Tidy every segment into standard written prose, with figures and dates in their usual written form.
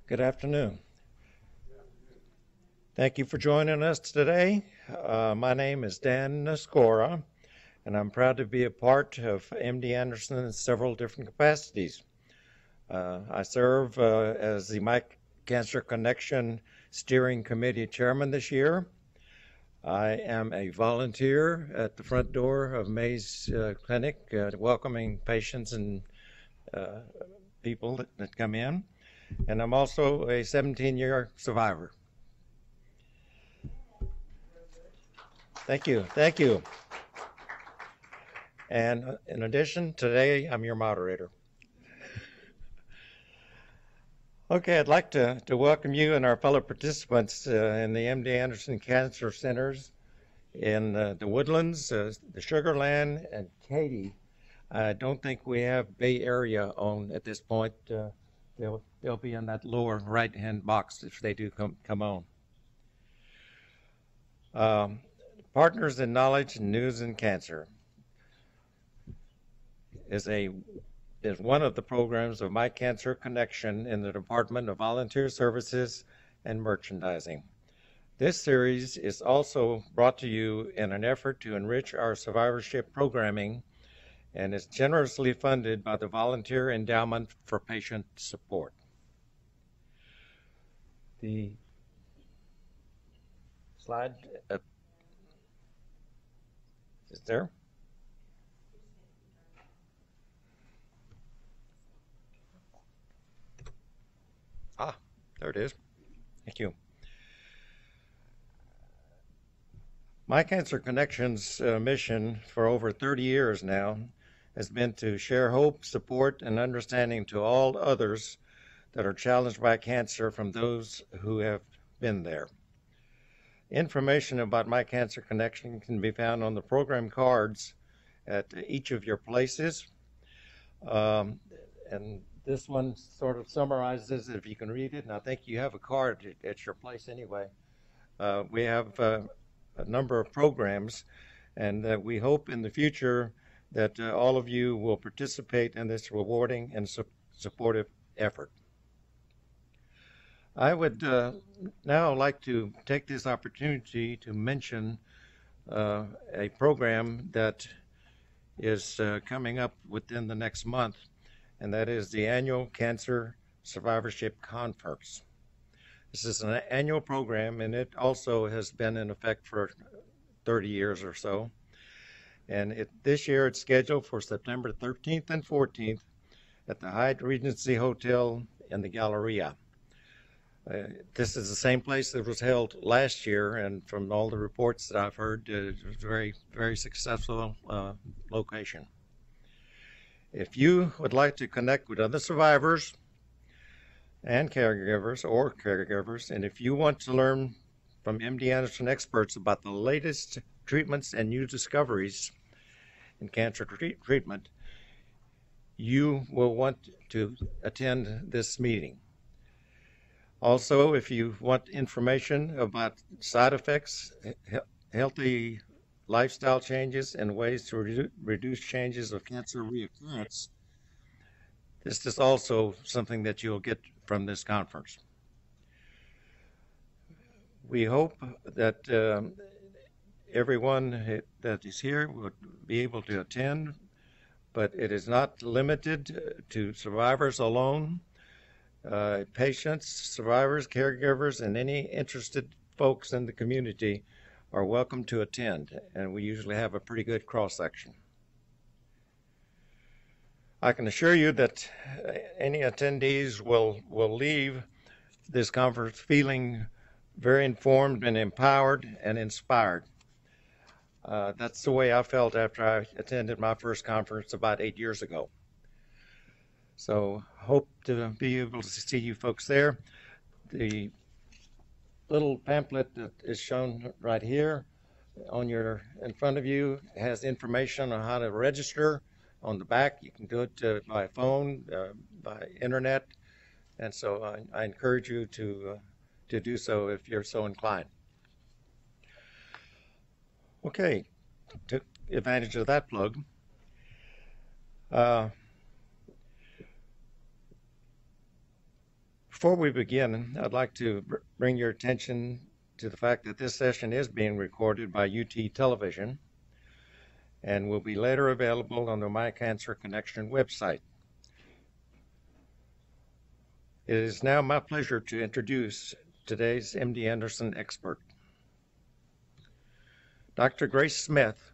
Good afternoon. Thank you for joining us today. My name is Dan Nascora, and I'm proud to be a part of MD Anderson in several different capacities. I serve as the Mike Cancer Connection Steering Committee Chairman this year. I am a volunteer at the front door of May's Clinic, welcoming patients and people that come in. And I'm also a 17-year survivor. Thank you. Thank you. And in addition, today I'm your moderator. Okay, I'd like to welcome you and our fellow participants in the MD Anderson Cancer Centers in the Woodlands, the Sugar Land, and Katy. I don't think we have Bay Area on at this point. They'll be in that lower right-hand box if they do come on. Partners in Knowledge and News in Cancer is one of the programs of My Cancer Connection in the Department of Volunteer Services and Merchandising. This series is also brought to you in an effort to enrich our survivorship programming and is generously funded by the Volunteer Endowment for Patient Support. The slide is there. There it is. Thank you. My Cancer Connection's mission for over 30 years now has been to share hope, support, and understanding to all others that are challenged by cancer from those who have been there. Information about My Cancer Connection can be found on the program cards at each of your places. And this one sort of summarizes it if you can read it, and I think you have a card at your place anyway. We have a number of programs, and we hope in the future that all of you will participate in this rewarding and supportive effort. I would now like to take this opportunity to mention a program that is coming up within the next month, and that is the annual Cancer Survivorship Conference. This is an annual program, and it also has been in effect for 30 years or so. And this year it's scheduled for September 13th and 14th at the Hyatt Regency Hotel in the Galleria. This is the same place that was held last year, and from all the reports that I've heard, it was a very, very successful location. If you would like to connect with other survivors and caregivers, and if you want to learn from MD Anderson experts about the latest treatments and new discoveries in cancer treatment, you will want to attend this meeting. Also, if you want information about side effects, healthy lifestyle changes, and ways to reduce changes of cancer reoccurrence, this is also something that you'll get from this conference. We hope that everyone that is here would be able to attend, but it is not limited to survivors alone. Patients, survivors, caregivers, and any interested folks in the community are welcome to attend, and we usually have a pretty good cross-section. I can assure you that any attendees will leave this conference feeling very informed and empowered and inspired. That's the way I felt after I attended my first conference about 8 years ago. So hope to be able to see you folks there. The little pamphlet that is shown right here in front of you has information on how to register. On the back, you can do it by phone, by internet, and so I encourage you to do so if you're so inclined. Okay, took advantage of that plug. Before we begin, I'd like to bring your attention to the fact that this session is being recorded by UT Television and will be later available on the My Cancer Connection website. It is now my pleasure to introduce today's MD Anderson expert. Dr. Grace Smith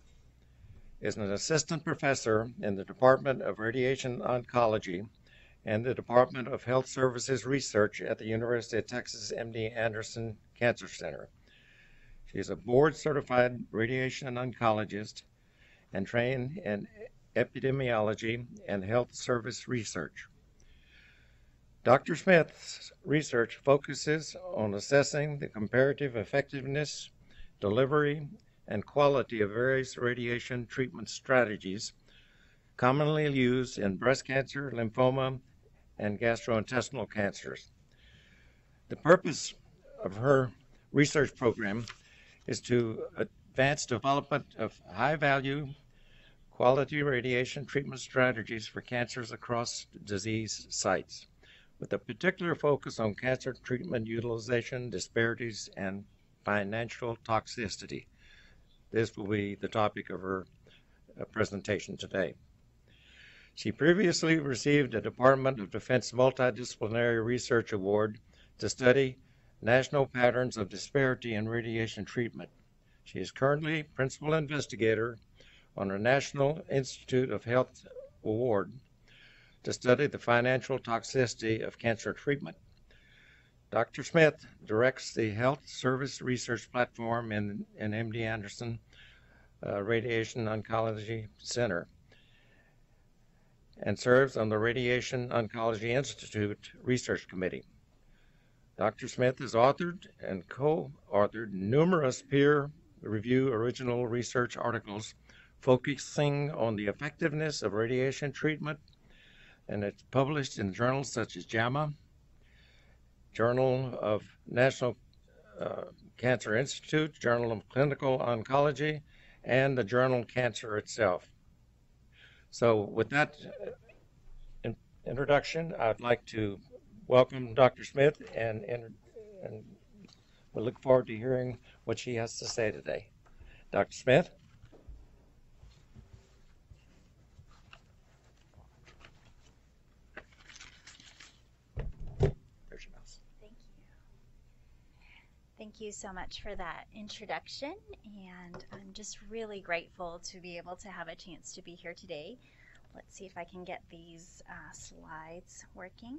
is an assistant professor in the Department of Radiation Oncology and the Department of Health Services Research at the University of Texas MD Anderson Cancer Center. She is a board-certified radiation oncologist and trained in epidemiology and health service research. Dr. Smith's research focuses on assessing the comparative effectiveness, delivery, and quality of various radiation treatment strategies commonly used in breast cancer, lymphoma, and gastrointestinal cancers. The purpose of her research program is to advance development of high-value, quality radiation treatment strategies for cancers across disease sites, with a particular focus on cancer treatment utilization, disparities, and financial toxicity. This will be the topic of her presentation today. She previously received a Department of Defense Multidisciplinary Research Award to study national patterns of disparity in radiation treatment. She is currently principal investigator on a National Institute of Health Award to study the financial toxicity of cancer treatment. Dr. Smith directs the Health Service Research Platform in MD Anderson Radiation Oncology Center and serves on the Radiation Oncology Institute Research Committee. Dr. Smith has authored and co-authored numerous peer-reviewed original research articles focusing on the effectiveness of radiation treatment, and it's published in journals such as JAMA, Journal of National Cancer Institute, Journal of Clinical Oncology, and the journal Cancer itself. So with that introduction, I'd like to welcome Dr. Smith, and we look forward to hearing what she has to say today. Dr. Smith? There's your mouse. Thank you. Thank you so much for that introduction, and I'm just really grateful to be able to have a chance to be here today. Let's see if I can get these slides working.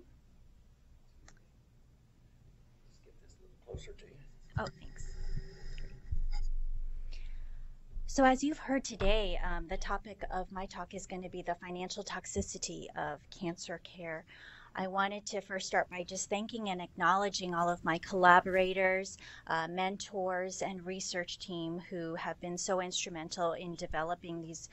Just get this a little closer to you. Oh, thanks. So as you've heard today, the topic of my talk is going to be the financial toxicity of cancer care. I wanted to first start by just thanking and acknowledging all of my collaborators, mentors, and research team who have been so instrumental in developing these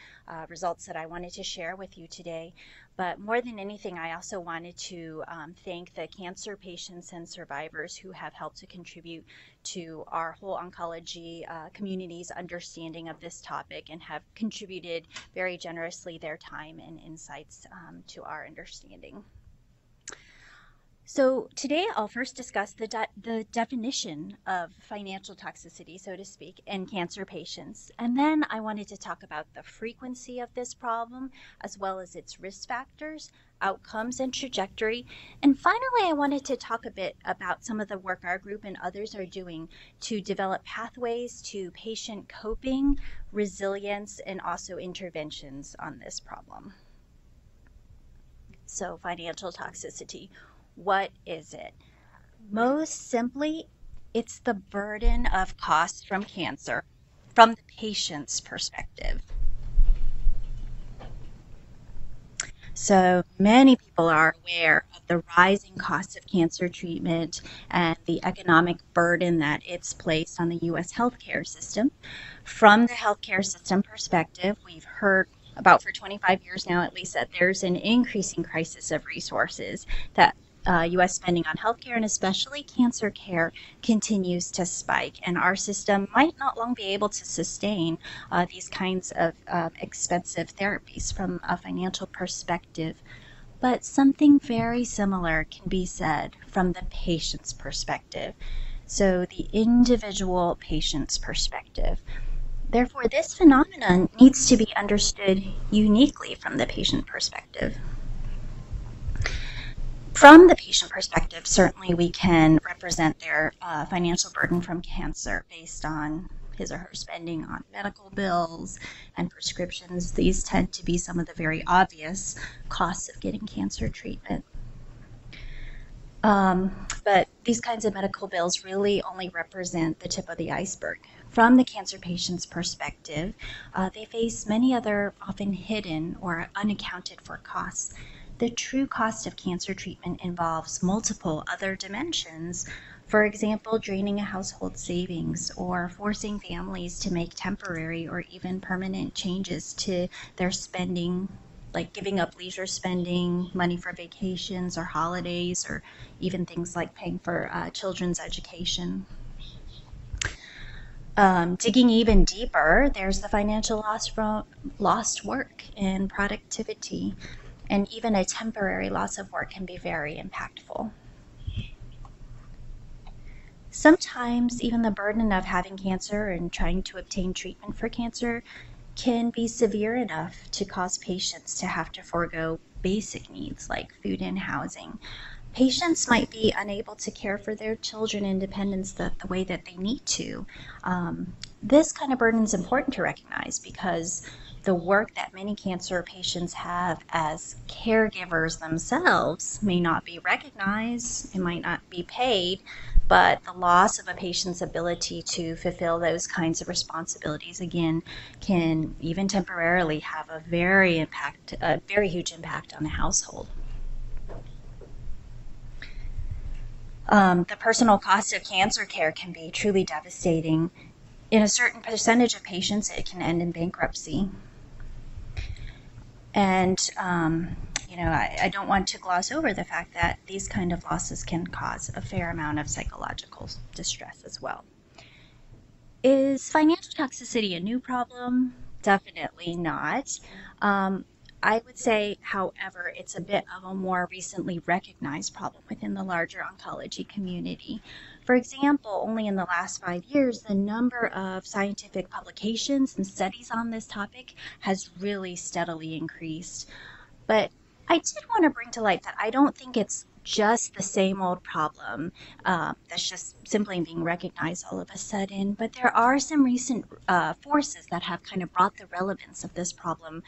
results that I wanted to share with you today. But more than anything, I also wanted to thank the cancer patients and survivors who have helped to contribute to our whole oncology community's understanding of this topic and have contributed very generously their time and insights to our understanding. So today I'll first discuss the definition of financial toxicity, so to speak, in cancer patients. And then I wanted to talk about the frequency of this problem, as well as its risk factors, outcomes, and trajectory. And finally, I wanted to talk a bit about some of the work our group and others are doing to develop pathways to patient coping, resilience, and also interventions on this problem. So financial toxicity. What is it? Most simply, it's the burden of costs from cancer from the patient's perspective. So many people are aware of the rising costs of cancer treatment and the economic burden that it's placed on the U.S. healthcare system. From the healthcare system perspective, we've heard about for 25 years now at least that there's an increasing crisis of resources, that U.S. spending on healthcare and especially cancer care continues to spike, and our system might not long be able to sustain these kinds of expensive therapies from a financial perspective. But something very similar can be said from the patient's perspective. So, the individual patient's perspective. Therefore, this phenomenon needs to be understood uniquely from the patient perspective. From the patient perspective, certainly we can represent their financial burden from cancer based on his or her spending on medical bills and prescriptions. These tend to be some of the very obvious costs of getting cancer treatment. But these kinds of medical bills really only represent the tip of the iceberg. From the cancer patient's perspective, they face many other often hidden or unaccounted for costs. The true cost of cancer treatment involves multiple other dimensions. For example, draining a household savings or forcing families to make temporary or even permanent changes to their spending, like giving up leisure spending, money for vacations or holidays, or even things like paying for children's education. Digging even deeper, there's the financial loss from lost work and productivity, and even a temporary loss of work can be very impactful. Sometimes even the burden of having cancer and trying to obtain treatment for cancer can be severe enough to cause patients to have to forego basic needs like food and housing. Patients might be unable to care for their children independence the way that they need to. This kind of burden is important to recognize because the work that many cancer patients have as caregivers themselves may not be recognized, it might not be paid, but the loss of a patient's ability to fulfill those kinds of responsibilities, again, can even temporarily have a very huge impact on the household. The personal cost of cancer care can be truly devastating. In a certain percentage of patients, it can end in bankruptcy. And, I don't want to gloss over the fact that these kind of losses can cause a fair amount of psychological distress as well. Is financial toxicity a new problem? Definitely not. I would say, however, it's a bit of a more recently recognized problem within the larger oncology community. For example, only in the last 5 years, the number of scientific publications and studies on this topic has really steadily increased. But I did want to bring to light that I don't think it's just the same old problem that's just simply being recognized all of a sudden, but there are some recent forces that have kind of brought the relevance of this problem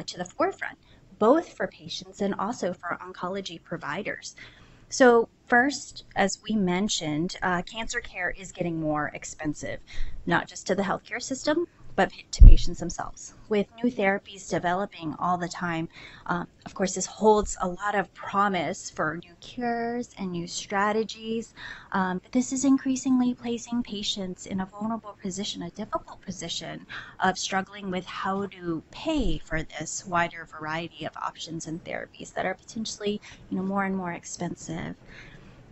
to the forefront, both for patients and also for oncology providers. So first, as we mentioned, cancer care is getting more expensive, not just to the healthcare system, but to patients themselves. With new therapies developing all the time, of course, this holds a lot of promise for new cures and new strategies, but this is increasingly placing patients in a vulnerable position, a difficult position of struggling with how to pay for this wider variety of options and therapies that are potentially, more and more expensive.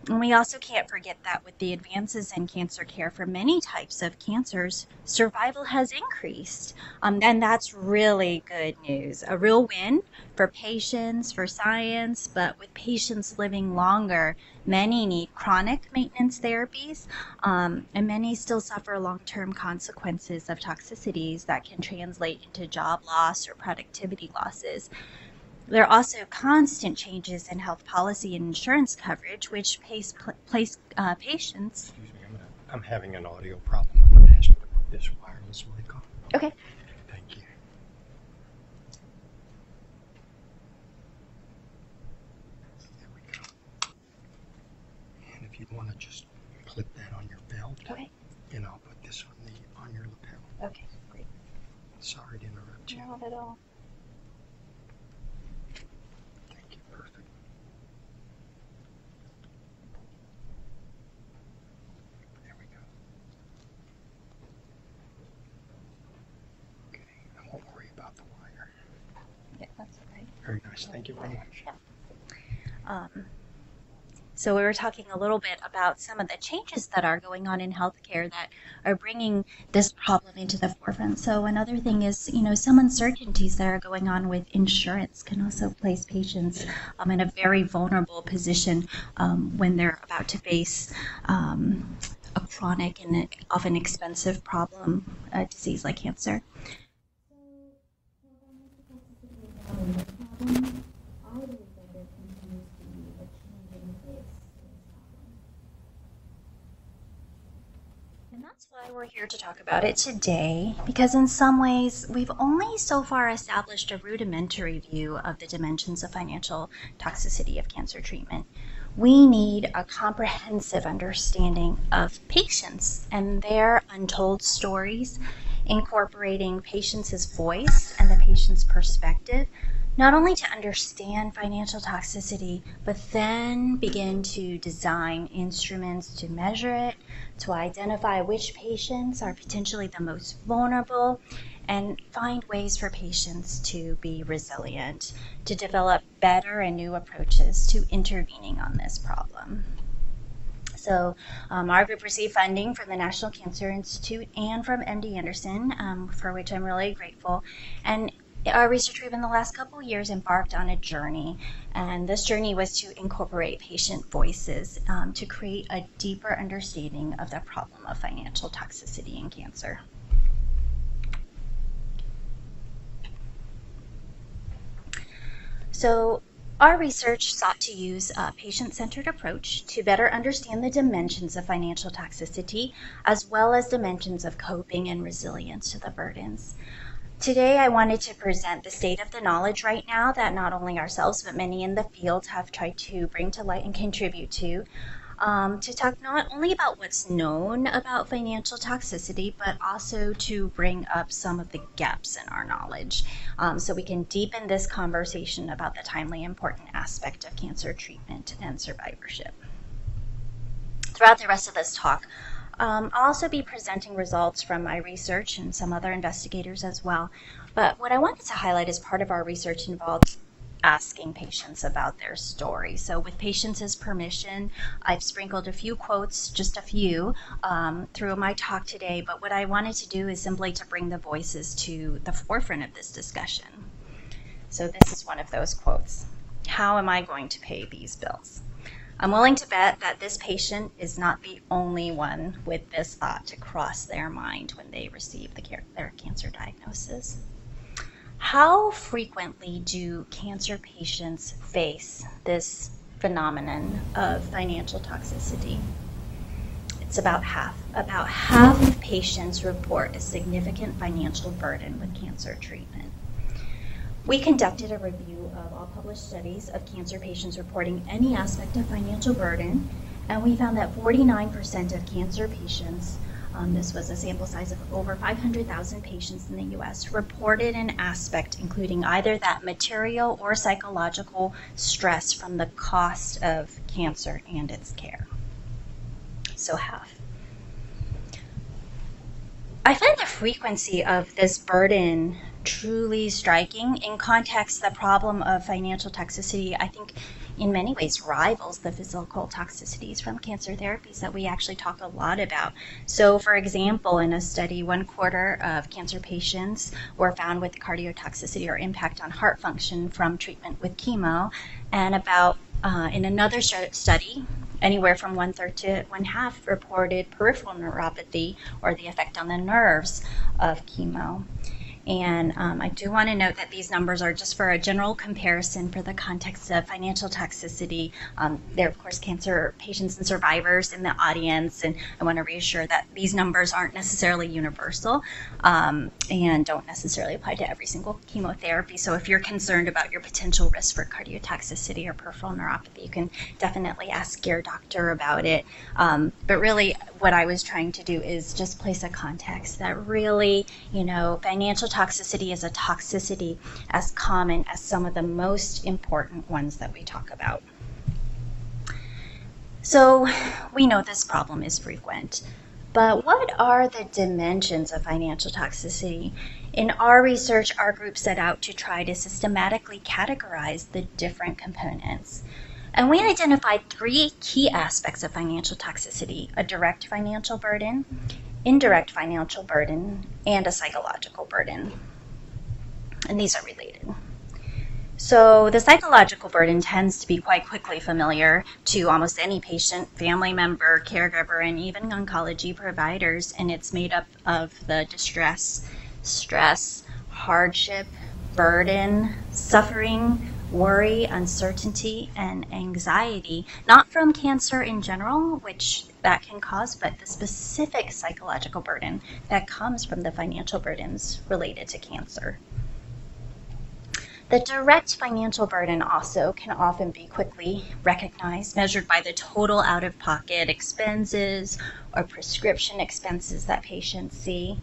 And we also can't forget that with the advances in cancer care for many types of cancers, survival has increased. And that's really good news. A real win for patients, for science, but with patients living longer, many need chronic maintenance therapies, and many still suffer long-term consequences of toxicities that can translate into job loss or productivity losses. There are also constant changes in health policy and insurance coverage, which place patients. Excuse me, I'm having an audio problem. I'm going to ask you to put this wireless mic on. Okay. Thank you. There we go. And if you want to just clip that on your belt, Okay. and I'll put this on your lapel. Okay. Great. Sorry to interrupt you. Not at all. Thank you. Perfect. There we go. Okay, I won't worry about the wire. Yeah, that's all right. Very nice. Thank you very much. Um, So we were talking a little bit about some of the changes that are going on in healthcare that are bringing this problem into the forefront. So another thing is, some uncertainties that are going on with insurance can also place patients in a very vulnerable position when they're about to face a chronic and often expensive problem, a disease like cancer. And that's why we're here to talk about it today, because in some ways we've only so far established a rudimentary view of the dimensions of financial toxicity of cancer treatment. We need a comprehensive understanding of patients and their untold stories, incorporating patients' voice and the patient's perspective, not only to understand financial toxicity, but then begin to design instruments to measure it, to identify which patients are potentially the most vulnerable, and find ways for patients to be resilient, to develop better and new approaches to intervening on this problem. So our group received funding from the National Cancer Institute and from MD Anderson, for which I'm really grateful. And our research group in the last couple of years embarked on a journey, and this journey was to incorporate patient voices to create a deeper understanding of the problem of financial toxicity in cancer. So our research sought to use a patient-centered approach to better understand the dimensions of financial toxicity, as well as dimensions of coping and resilience to the burdens. Today, I wanted to present the state of the knowledge right now that not only ourselves, but many in the field have tried to bring to light and contribute to talk not only about what's known about financial toxicity, but also to bring up some of the gaps in our knowledge so we can deepen this conversation about the timely important aspect of cancer treatment and survivorship. Throughout the rest of this talk, I'll also be presenting results from my research and some other investigators as well. But what I wanted to highlight as part of our research involved asking patients about their story. So with patients' permission, I've sprinkled a few quotes, just a few, through my talk today. But what I wanted to do is simply to bring the voices to the forefront of this discussion. So this is one of those quotes. How am I going to pay these bills? I'm willing to bet that this patient is not the only one with this thought to cross their mind when they receive their cancer diagnosis. How frequently do cancer patients face this phenomenon of financial toxicity? It's about half. About half of patients report a significant financial burden with cancer treatment. We conducted a review of all published studies of cancer patients reporting any aspect of financial burden, and we found that 49% of cancer patients, this was a sample size of over 500,000 patients in the U.S., reported an aspect including either that material or psychological stress from the cost of cancer and its care. So half. I find the frequency of this burden truly striking. In context, the problem of financial toxicity, I think, in many ways rivals the physical toxicities from cancer therapies that we actually talk a lot about. So, for example, in a study, 1/4 of cancer patients were found with cardiotoxicity or impact on heart function from treatment with chemo, and about in another study, anywhere from 1/3 to 1/2 reported peripheral neuropathy or the effect on the nerves of chemo. And I do want to note that these numbers are just for a general comparison for the context of financial toxicity. There are, of course, cancer patients and survivors in the audience, and I want to reassure that these numbers aren't necessarily universal and don't necessarily apply to every single chemotherapy. So if you're concerned about your potential risk for cardiotoxicity or peripheral neuropathy, you can definitely ask your doctor about it. But really, what I was trying to do is just place a context that really, financial toxicity is a toxicity as common as some of the most important ones that we talk about. So we know this problem is frequent, but what are the dimensions of financial toxicity? In our research, our group set out to try to systematically categorize the different components. And we identified 3 key aspects of financial toxicity: a direct financial burden, indirect financial burden, and a psychological burden. And these are related. So the psychological burden tends to be quite quickly familiar to almost any patient, family member, caregiver, and even oncology providers, and it's made up of the distress, stress, hardship, burden, suffering, worry, uncertainty, and anxiety, not from cancer in general, which that can cause, but the specific psychological burden that comes from the financial burdens related to cancer. The direct financial burden also can often be quickly recognized, measured by the total out-of-pocket expenses or prescription expenses that patients see.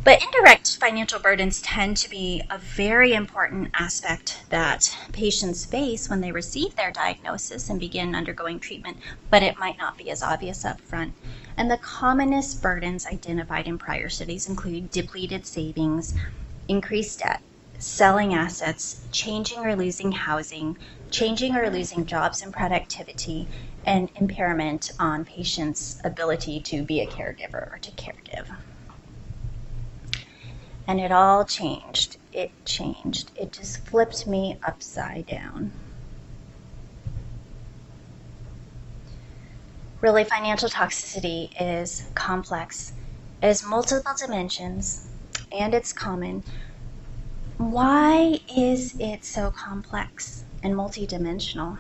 But indirect financial burdens tend to be a very important aspect that patients face when they receive their diagnosis and begin undergoing treatment, but it might not be as obvious up front. And the commonest burdens identified in prior studies include depleted savings, increased debt, selling assets, changing or losing housing, changing or losing jobs and productivity, and impairment on patients' ability to be a caregiver or to caregive. And it all changed. It changed. It just flipped me upside down. Really, financial toxicity is complex. It has multiple dimensions, and it's common. Why is it so complex and multidimensional?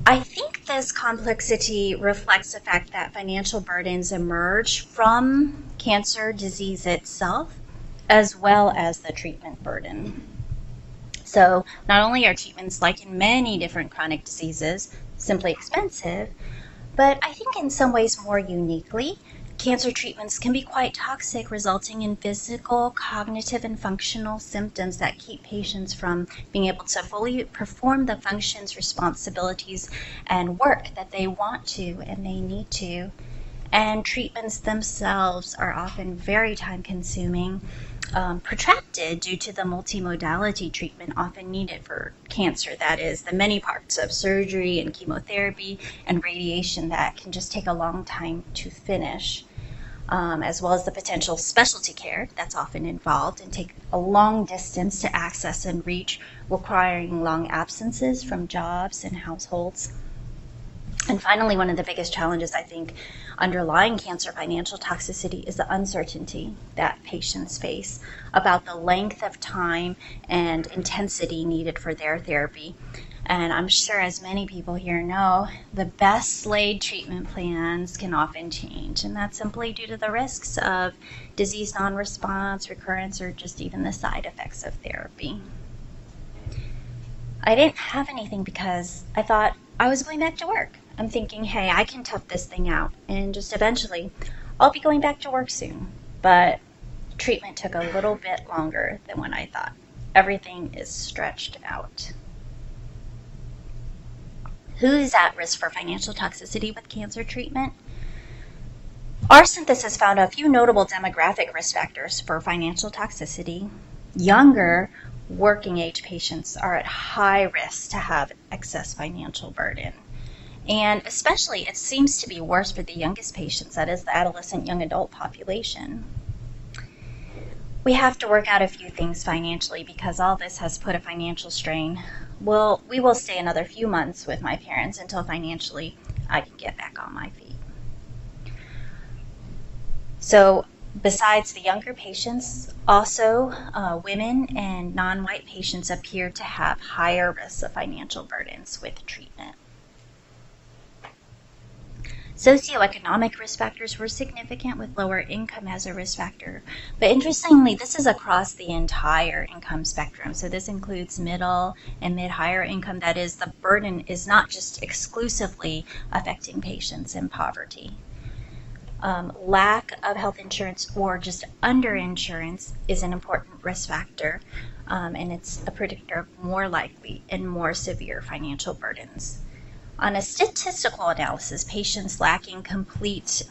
I think this complexity reflects the fact that financial burdens emerge from cancer disease itself, as well as the treatment burden. So not only are treatments, like in many different chronic diseases, simply expensive, but I think in some ways more uniquely, cancer treatments can be quite toxic, resulting in physical, cognitive, and functional symptoms that keep patients from being able to fully perform the functions, responsibilities, and work that they want to and they need to. And treatments themselves are often very time-consuming, protracted due to the multimodality treatment often needed for cancer. That is, the many parts of surgery and chemotherapy and radiation that can just take a long time to finish. As well as the potential specialty care that's often involved and take a long distance to access and reach, requiring long absences from jobs and households. And finally, one of the biggest challenges, I think, underlying cancer financial toxicity is the uncertainty that patients face about the length of time and intensity needed for their therapy. And I'm sure, as many people here know, the best laid treatment plans can often change, and that's simply due to the risks of disease non-response, recurrence, or just even the side effects of therapy. I didn't have anything because I thought I was going back to work. I'm thinking, hey, I can tough this thing out, and just eventually I'll be going back to work soon. But treatment took a little bit longer than what I thought. Everything is stretched out. Who's at risk for financial toxicity with cancer treatment? Our synthesis found a few notable demographic risk factors for financial toxicity. Younger, working-age patients are at high risk to have excess financial burden. And especially, it seems to be worse for the youngest patients, that is the adolescent young adult population. We have to work out a few things financially because all this has put a financial strain. We will stay another few months with my parents until financially I can get back on my feet. So besides the younger patients, also women and non-white patients appear to have higher risks of financial burdens with treatment. Socioeconomic risk factors were significant, with lower income as a risk factor. But interestingly, this is across the entire income spectrum. So this includes middle and mid-higher income. That is, the burden is not just exclusively affecting patients in poverty. Lack of health insurance or just underinsurance is an important risk factor, and it's a predictor of more likely and more severe financial burdens. On a statistical analysis, patients lacking complete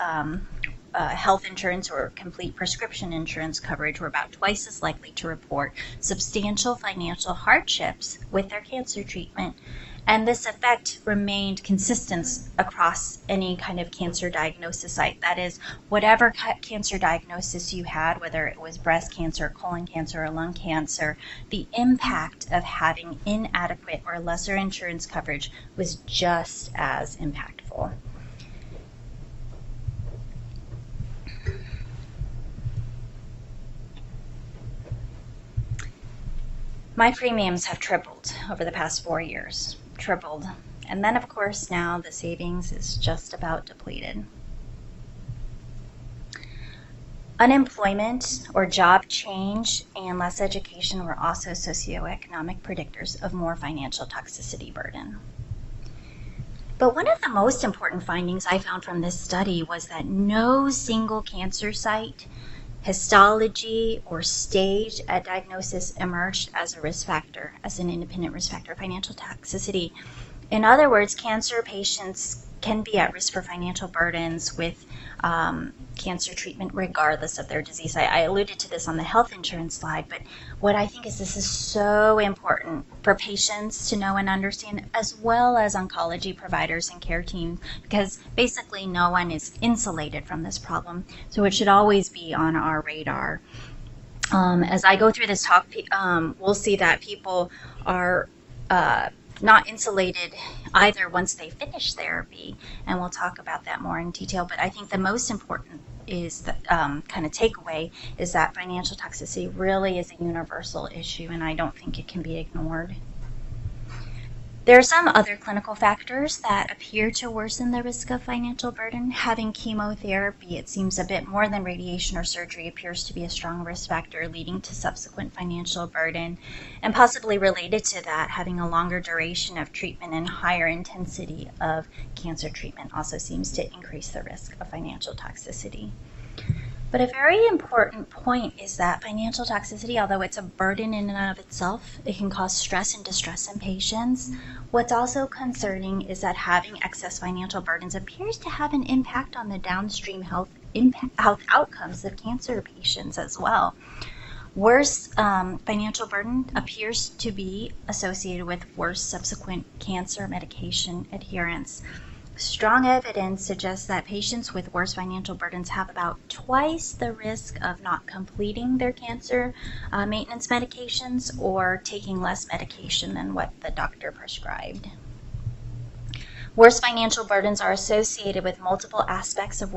health insurance or complete prescription insurance coverage were about twice as likely to report substantial financial hardships with their cancer treatment. And this effect remained consistent across any kind of cancer diagnosis site. That is, whatever cancer diagnosis you had, whether it was breast cancer, colon cancer, or lung cancer, the impact of having inadequate or lesser insurance coverage was just as impactful. My premiums have tripled over the past 4 years. Tripled. And then, of course, now the savings is just about depleted. Unemployment or job change and less education were also socioeconomic predictors of more financial toxicity burden. But one of the most important findings I found from this study was that no single cancer site, histology, or stage at diagnosis emerged as a risk factor, as an independent risk factor of financial toxicity. In other words, cancer patients can be at risk for financial burdens with cancer treatment regardless of their disease. I alluded to this on the health insurance slide, but what I think is this is so important for patients to know and understand, as well as oncology providers and care teams, because basically no one is insulated from this problem. So it should always be on our radar. As I go through this talk, we'll see that people are not insulated either once they finish therapy, and we'll talk about that more in detail. But I think the most important is the kind of takeaway is that financial toxicity really is a universal issue, and I don't think it can be ignored. There are some other clinical factors that appear to worsen the risk of financial burden. Having chemotherapy, it seems a bit more than radiation or surgery, appears to be a strong risk factor leading to subsequent financial burden. And possibly related to that, having a longer duration of treatment and higher intensity of cancer treatment also seems to increase the risk of financial toxicity. But a very important point is that financial toxicity, although it's a burden in and of itself, it can cause stress and distress in patients. What's also concerning is that having excess financial burdens appears to have an impact on the downstream health outcomes of cancer patients as well. Worse financial burden appears to be associated with worse subsequent cancer medication adherence. Strong evidence suggests that patients with worse financial burdens have about twice the risk of not completing their cancer maintenance medications or taking less medication than what the doctor prescribed. Worse financial burdens are associated with multiple aspects of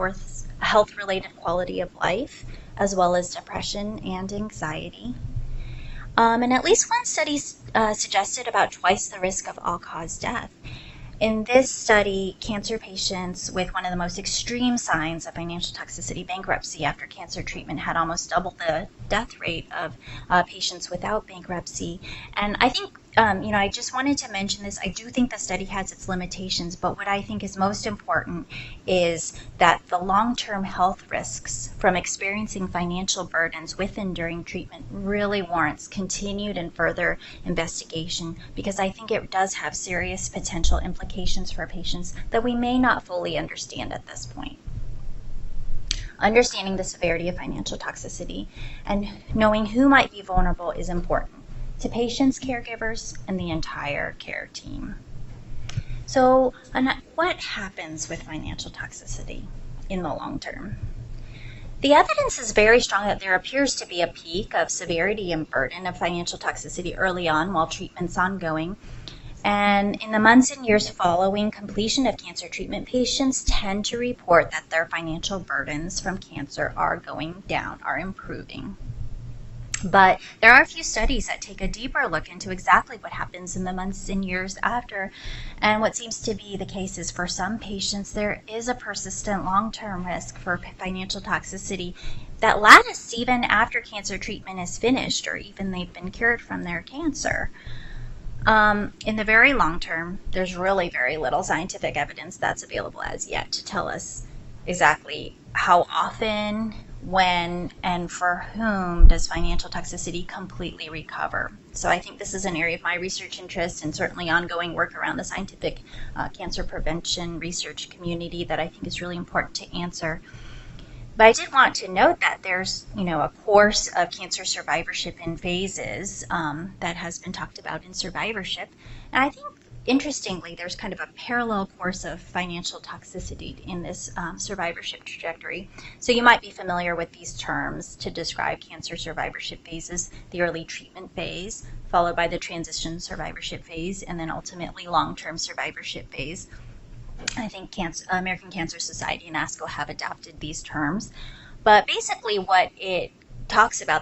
health-related quality of life, as well as depression and anxiety. And at least one study suggested about twice the risk of all-cause death. In this study, cancer patients with one of the most extreme signs of financial toxicity, bankruptcy after cancer treatment, had almost double the death rate of patients without bankruptcy. And I think, I just wanted to mention this. I do think the study has its limitations, but what I think is most important is that the long-term health risks from experiencing financial burdens with and during treatment really warrants continued and further investigation, because I think it does have serious potential implications for patients that we may not fully understand at this point. Understanding the severity of financial toxicity and knowing who might be vulnerable is important to patients, caregivers, and the entire care team. So, what happens with financial toxicity in the long term? The evidence is very strong that there appears to be a peak of severity and burden of financial toxicity early on while treatment's ongoing. And in the months and years following completion of cancer treatment, patients tend to report that their financial burdens from cancer are going down, are improving. But there are a few studies that take a deeper look into exactly what happens in the months and years after. And what seems to be the case is for some patients, there is a persistent long-term risk for financial toxicity that lasts even after cancer treatment is finished or even they've been cured from their cancer. In the very long term, there's really very little scientific evidence that's available as yet to tell us exactly how often, when, and for whom does financial toxicity completely recover. So I think this is an area of my research interest and certainly ongoing work around the scientific cancer prevention research community that I think is really important to answer. But I did want to note that there's, a course of cancer survivorship in phases that has been talked about in survivorship. And I think interestingly, there's kind of a parallel course of financial toxicity in this survivorship trajectory. So you might be familiar with these terms to describe cancer survivorship phases: the early treatment phase, followed by the transition survivorship phase, and then ultimately long-term survivorship phase. I think American Cancer Society and ASCO have adopted these terms. But basically what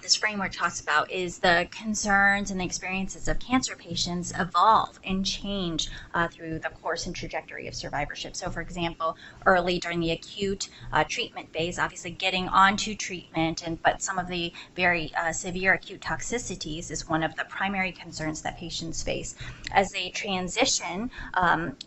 this framework talks about, is the concerns and the experiences of cancer patients evolve and change through the course and trajectory of survivorship. So for example, early during the acute treatment phase, obviously getting onto treatment, but some of the very severe acute toxicities is one of the primary concerns that patients face. As they transition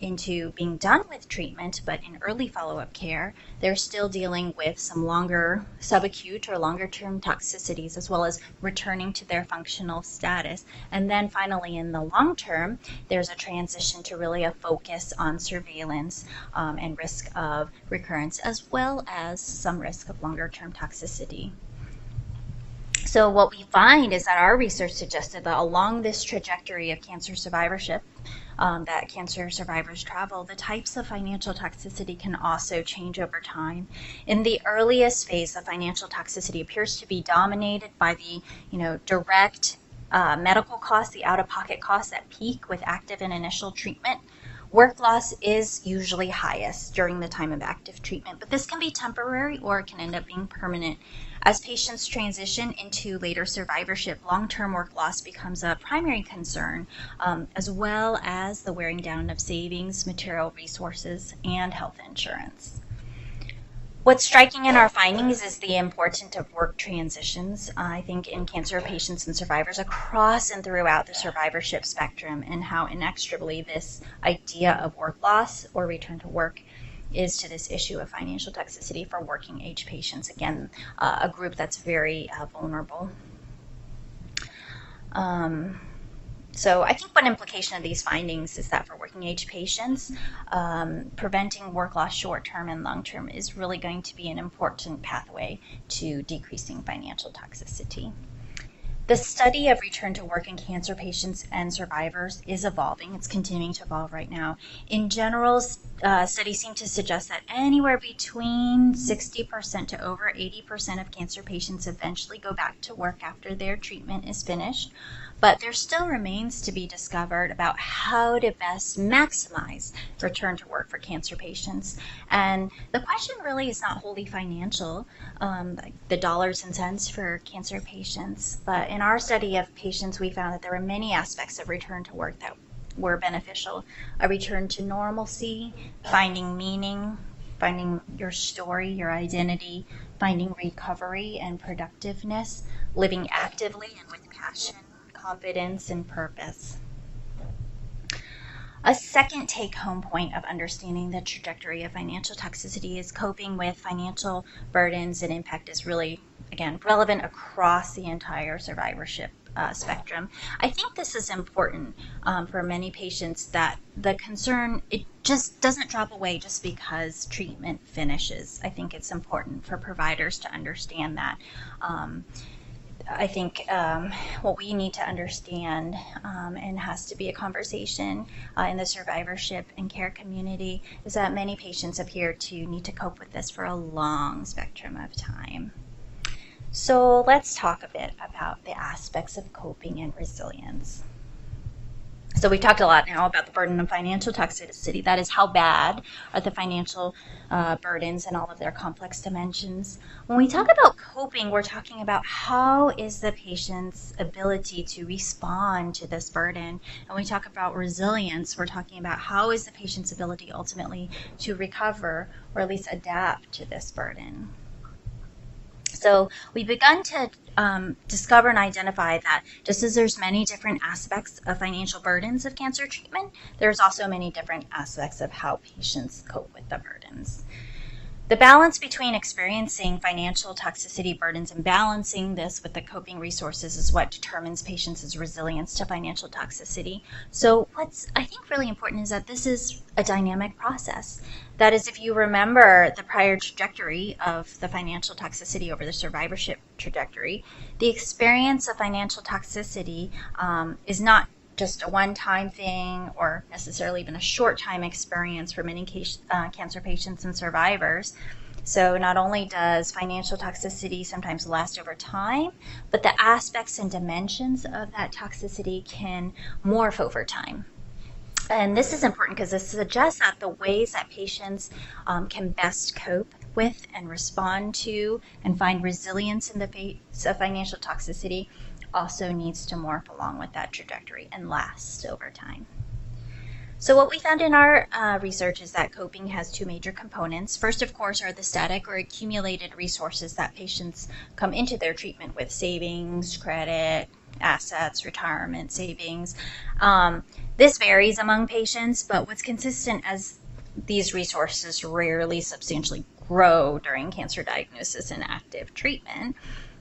into being done with treatment, but in early follow-up care, they're still dealing with some longer subacute or longer term toxicities, as well as returning to their functional status. And then finally, in the long term, there's a transition to really a focus on surveillance and risk of recurrence, as well as some risk of longer term toxicity. So what we find is that our research suggested that along this trajectory of cancer survivorship, that cancer survivors travel, the types of financial toxicity can also change over time. In the earliest phase, the financial toxicity appears to be dominated by the direct medical costs, the out-of-pocket costs that peak with active and initial treatment. Work loss is usually highest during the time of active treatment, but this can be temporary or it can end up being permanent. As patients transition into later survivorship, long-term work loss becomes a primary concern, as well as the wearing down of savings, material resources, and health insurance. What's striking in our findings is the importance of work transitions, I think, in cancer patients and survivors across and throughout the survivorship spectrum, and how inextricably this idea of work loss or return to work is to this issue of financial toxicity for working age patients. Again, a group that's very vulnerable. So I think one implication of these findings is that for working age patients, preventing work loss short-term and long-term is really going to be an important pathway to decreasing financial toxicity. The study of return to work in cancer patients and survivors is evolving. It's continuing to evolve right now. In general, studies seem to suggest that anywhere between 60% to over 80% of cancer patients eventually go back to work after their treatment is finished. But there still remains to be discovered about how to best maximize return to work for cancer patients. And the question really is not wholly financial, like the dollars and cents for cancer patients. But in our study of patients, we found that there were many aspects of return to work that were beneficial. A return to normalcy, finding meaning, finding your story, your identity, finding recovery and productiveness, living actively and with passion, confidence, and purpose. A second take-home point of understanding the trajectory of financial toxicity is coping with financial burdens and impact is really, again, relevant across the entire survivorship spectrum. I think this is important for many patients, that the concern, it just doesn't drop away just because treatment finishes. I think it's important for providers to understand that. I think what we need to understand, and has to be a conversation in the survivorship and care community, is that many patients appear to need to cope with this for a long spectrum of time. So let's talk a bit about the aspects of coping and resilience. So we talked a lot now about the burden of financial toxicity. That is, how bad are the financial burdens and all of their complex dimensions. When we talk about coping, we're talking about how is the patient's ability to respond to this burden. And when we talk about resilience, we're talking about how is the patient's ability ultimately to recover or at least adapt to this burden. So we've begun to discover and identify that just as there's many different aspects of financial burdens of cancer treatment, there's also many different aspects of how patients cope with the burdens. The balance between experiencing financial toxicity burdens and balancing this with the coping resources is what determines patients' resilience to financial toxicity. So what's, I think, really important is that this is a dynamic process. That is, if you remember the prior trajectory of the financial toxicity over the survivorship trajectory, the experience of financial toxicity is not just a one-time thing or necessarily even a short-time experience for many cancer patients and survivors. So not only does financial toxicity sometimes last over time, but the aspects and dimensions of that toxicity can morph over time. And this is important because this suggests that the ways that patients can best cope with and respond to and find resilience in the face of financial toxicity also needs to morph along with that trajectory and last over time. So what we found in our research is that coping has two major components. First, of course, are the static or accumulated resources that patients come into their treatment with: savings, credit, assets, retirement savings. This varies among patients, but what's consistent as these resources rarely substantially grow during cancer diagnosis and active treatment,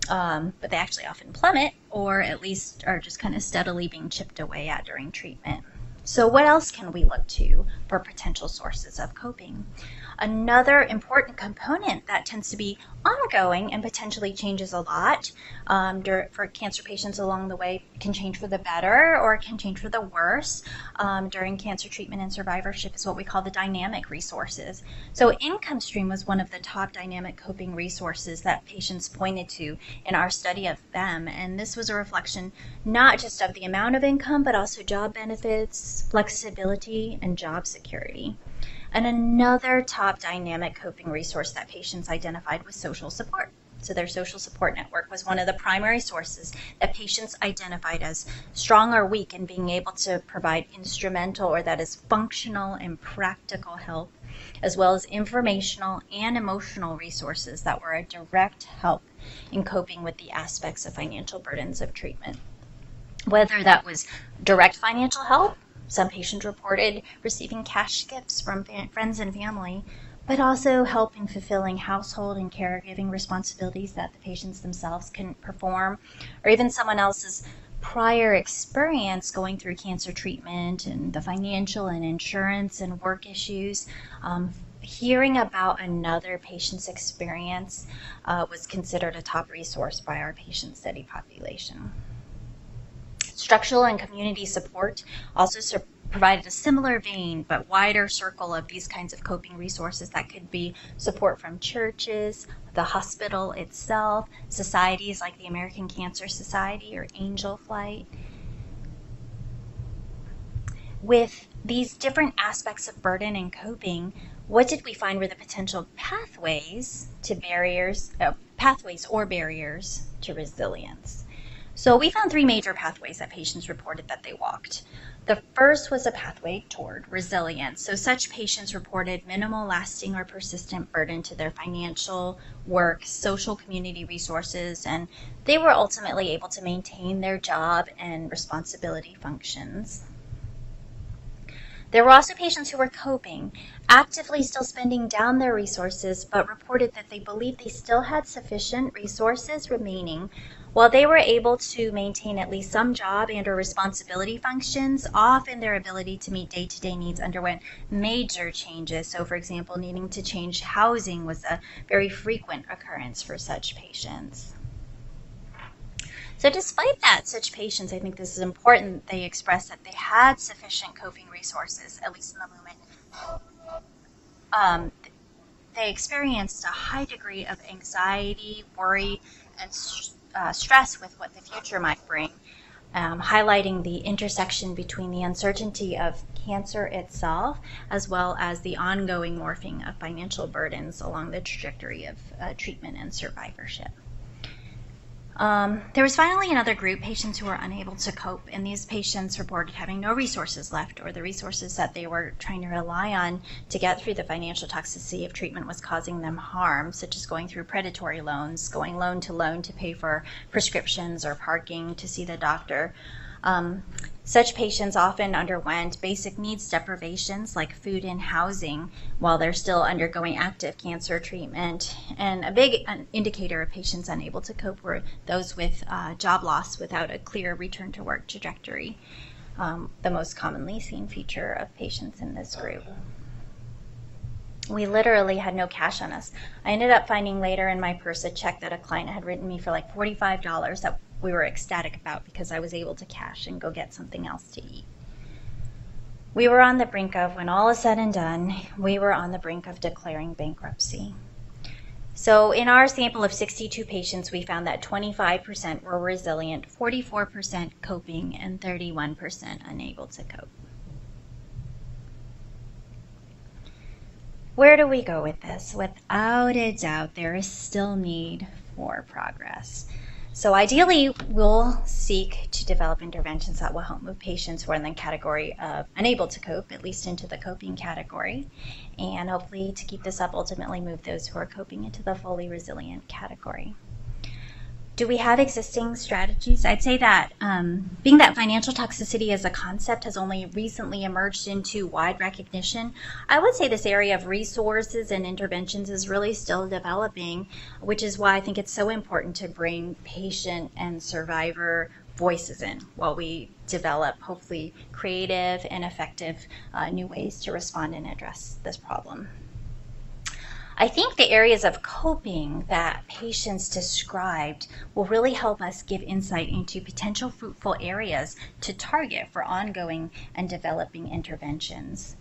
but they actually often plummet, or at least are just kind of steadily being chipped away at during treatment. So what else can we look to for potential sources of coping? Another important component that tends to be ongoing and potentially changes a lot for cancer patients along the way, can change for the better or can change for the worse during cancer treatment and survivorship, is what we call the dynamic resources. So income stream was one of the top dynamic coping resources that patients pointed to in our study of them. And this was a reflection not just of the amount of income, but also job benefits, flexibility, and job security. And another top dynamic coping resource that patients identified was social support. So their social support network was one of the primary sources that patients identified as strong or weak in being able to provide instrumental, or that is functional and practical help, as well as informational and emotional resources that were a direct help in coping with the aspects of financial burdens of treatment. Whether that was direct financial help, some patients reported receiving cash gifts from friends and family, but also help in fulfilling household and caregiving responsibilities that the patients themselves couldn't perform, or even someone else's prior experience going through cancer treatment and the financial and insurance and work issues. Hearing about another patient's experience was considered a top resource by our patient study population. Structural and community support also provided a similar vein but wider circle of these kinds of coping resources that could be support from churches, the hospital itself, societies like the American Cancer Society or Angel Flight. With these different aspects of burden and coping, what did we find were the potential pathways or barriers to resilience? So we found three major pathways that patients reported that they walked. The first was a pathway toward resilience. So such patients reported minimal, lasting, or persistent burden to their financial, work, social, community resources, and they were ultimately able to maintain their job and responsibility functions. There were also patients who were coping, actively still spending down their resources, but reported that they believed they still had sufficient resources remaining. While they were able to maintain at least some job and or responsibility functions, often their ability to meet day-to-day needs underwent major changes. So for example, needing to change housing was a very frequent occurrence for such patients. So despite that, such patients, I think this is important, they expressed that they had sufficient coping resources, at least in the moment. They experienced a high degree of anxiety, worry, and stress with what the future might bring, highlighting the intersection between the uncertainty of cancer itself, as well as the ongoing morphing of financial burdens along the trajectory of treatment and survivorship. There was finally another group, patients who were unable to cope, and these patients reported having no resources left, or the resources that they were trying to rely on to get through the financial toxicity of treatment was causing them harm, such as going through predatory loans, going loan to pay for prescriptions or parking to see the doctor. Such patients often underwent basic needs deprivations like food and housing while they're still undergoing active cancer treatment. And a big indicator of patients unable to cope were those with job loss without a clear return to work trajectory, the most commonly seen feature of patients in this group. We literally had no cash on us. I ended up finding later in my purse a check that a client had written me for like $45 that we were ecstatic about because I was able to cash and go get something else to eat. We were on the brink of, when all is said and done, we were on the brink of declaring bankruptcy. So in our sample of 62 patients, we found that 25% were resilient, 44% coping, and 31% unable to cope. Where do we go with this? Without a doubt, there is still need for progress. So ideally, we'll seek to develop interventions that will help move patients who are in the category of unable to cope, at least into the coping category, and hopefully to keep this up, ultimately move those who are coping into the fully resilient category. Do we have existing strategies? I'd say that being that financial toxicity as a concept has only recently emerged into wide recognition, I would say this area of resources and interventions is really still developing, which is why I think it's so important to bring patient and survivor voices in while we develop hopefully creative and effective new ways to respond and address this problem. I think the areas of coping that patients described will really help us give insight into potential fruitful areas to target for ongoing and developing interventions.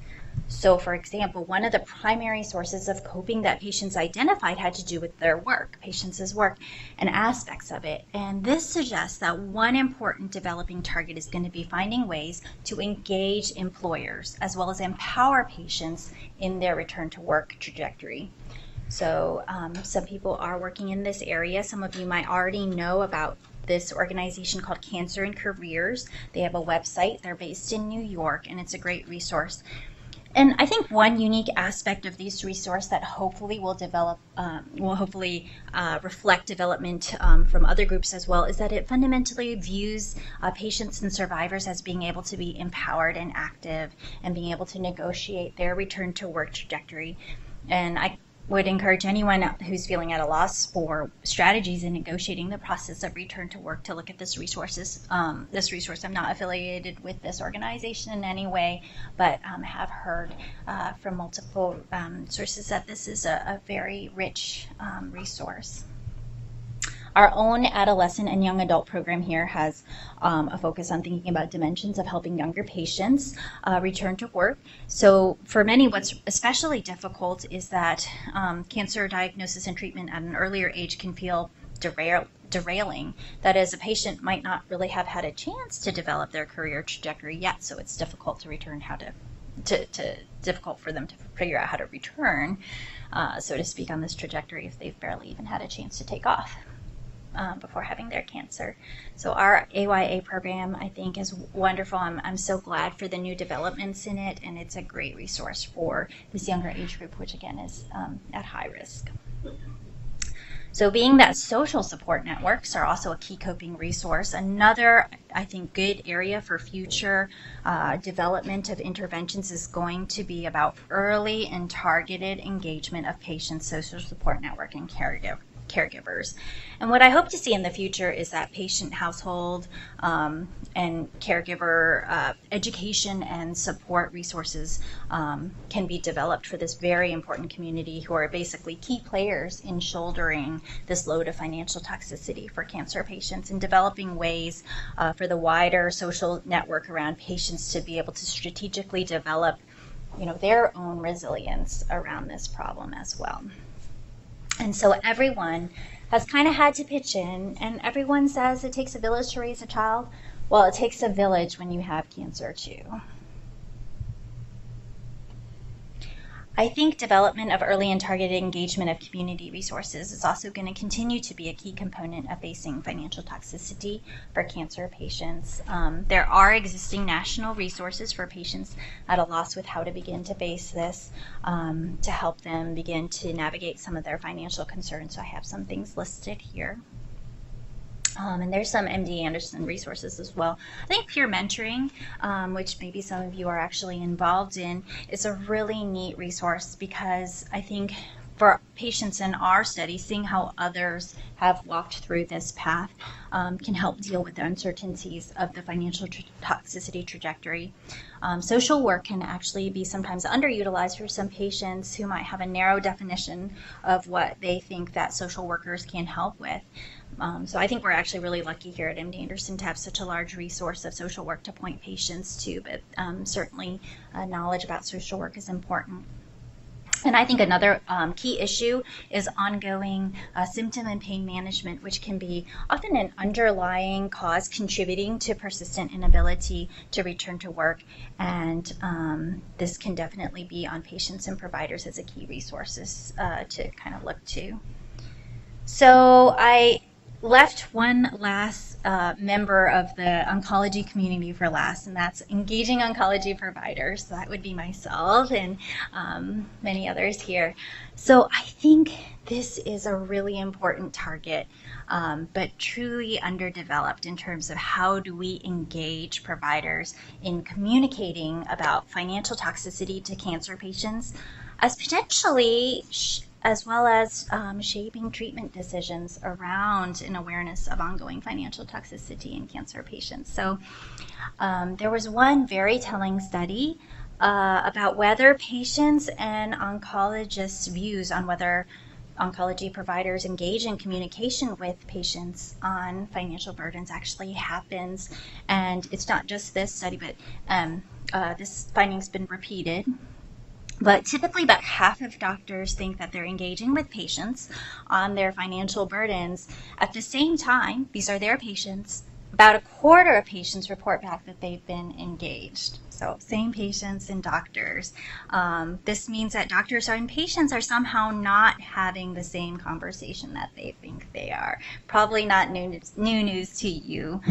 So, for example, one of the primary sources of coping that patients identified had to do with their work, patients' work, and aspects of it. And this suggests that one important developing target is going to be finding ways to engage employers as well as empower patients in their return to work trajectory. So some people are working in this area. Some of you might already know about this organization called Cancer and Careers. They have a website. They're based in New York, and it's a great resource. And I think one unique aspect of this resource that hopefully will develop, reflect development from other groups as well, is that it fundamentally views patients and survivors as being able to be empowered and active and being able to negotiate their return to work trajectory. And I would encourage anyone who's feeling at a loss for strategies in negotiating the process of return to work to look at this resource. I'm not affiliated with this organization in any way, but have heard from multiple sources that this is a very rich resource. Our own adolescent and young adult program here has a focus on thinking about dimensions of helping younger patients return to work. So for many, what's especially difficult is that cancer diagnosis and treatment at an earlier age can feel derailing. That is, a patient might not really have had a chance to develop their career trajectory yet, so it's difficult to return difficult for them to figure out how to return, so to speak, on this trajectory if they've barely even had a chance to take off before having their cancer. So our AYA program, I think, is wonderful. I'm so glad for the new developments in it, and it's a great resource for this younger age group, which again is at high risk. So being that social support networks are also a key coping resource, another, I think, good area for future development of interventions is going to be about early and targeted engagement of patients' social support network and caregivers. And what I hope to see in the future is that patient, household, and caregiver education and support resources can be developed for this very important community who are basically key players in shouldering this load of financial toxicity for cancer patients and developing ways for the wider social network around patients to be able to strategically develop, their own resilience around this problem as well. And so everyone has kind of had to pitch in, and everyone says it takes a village to raise a child. Well, it takes a village when you have cancer too. I think development of early and targeted engagement of community resources is also going to continue to be a key component of facing financial toxicity for cancer patients. There are existing national resources for patients at a loss with how to begin to face this, to help them begin to navigate some of their financial concerns. So I have some things listed here. And there's some MD Anderson resources as well. I think peer mentoring, which maybe some of you are actually involved in, is a really neat resource because I think for patients in our study, seeing how others have walked through this path can help deal with the uncertainties of the financial toxicity trajectory. Social work can actually be sometimes underutilized for some patients who might have a narrow definition of what they think that social workers can help with. So I think we're actually really lucky here at MD Anderson to have such a large resource of social work to point patients to, but certainly knowledge about social work is important. And I think another key issue is ongoing symptom and pain management, which can be often an underlying cause contributing to persistent inability to return to work. And this can definitely be on patients and providers as a key resources to kind of look to. So I left one last member of the oncology community for last, and that's engaging oncology providers. So that would be myself and many others here. So I think this is a really important target, but truly underdeveloped in terms of how do we engage providers in communicating about financial toxicity to cancer patients as potentially as well as shaping treatment decisions around an awareness of ongoing financial toxicity in cancer patients. So there was one very telling study about whether patients and oncologists' views on whether oncology providers engage in communication with patients on financial burdens actually happens. And it's not just this study, but this finding's been repeated. But typically about half of doctors think that they're engaging with patients on their financial burdens. At the same time, these are their patients. About a quarter of patients report back that they've been engaged. So same patients and doctors. This means that doctors and patients are somehow not having the same conversation that they think they are. Probably not new news to you.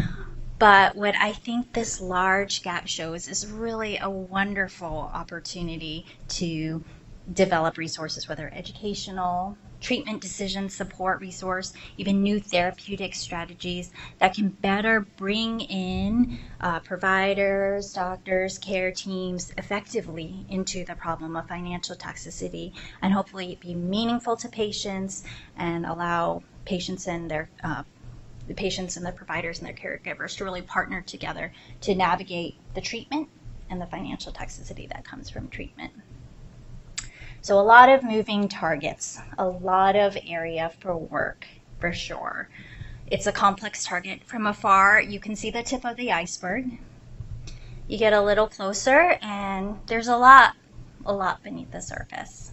But what I think this large gap shows is really a wonderful opportunity to develop resources, whether educational, treatment decision support resource, even new therapeutic strategies that can better bring in providers, doctors, care teams effectively into the problem of financial toxicity, and hopefully be meaningful to patients and allow patients and the patients and the providers and their caregivers to really partner together to navigate the treatment and the financial toxicity that comes from treatment. So a lot of moving targets, a lot of area for work, for sure. It's a complex target. From afar, you can see the tip of the iceberg. You get a little closer, and there's a lot beneath the surface.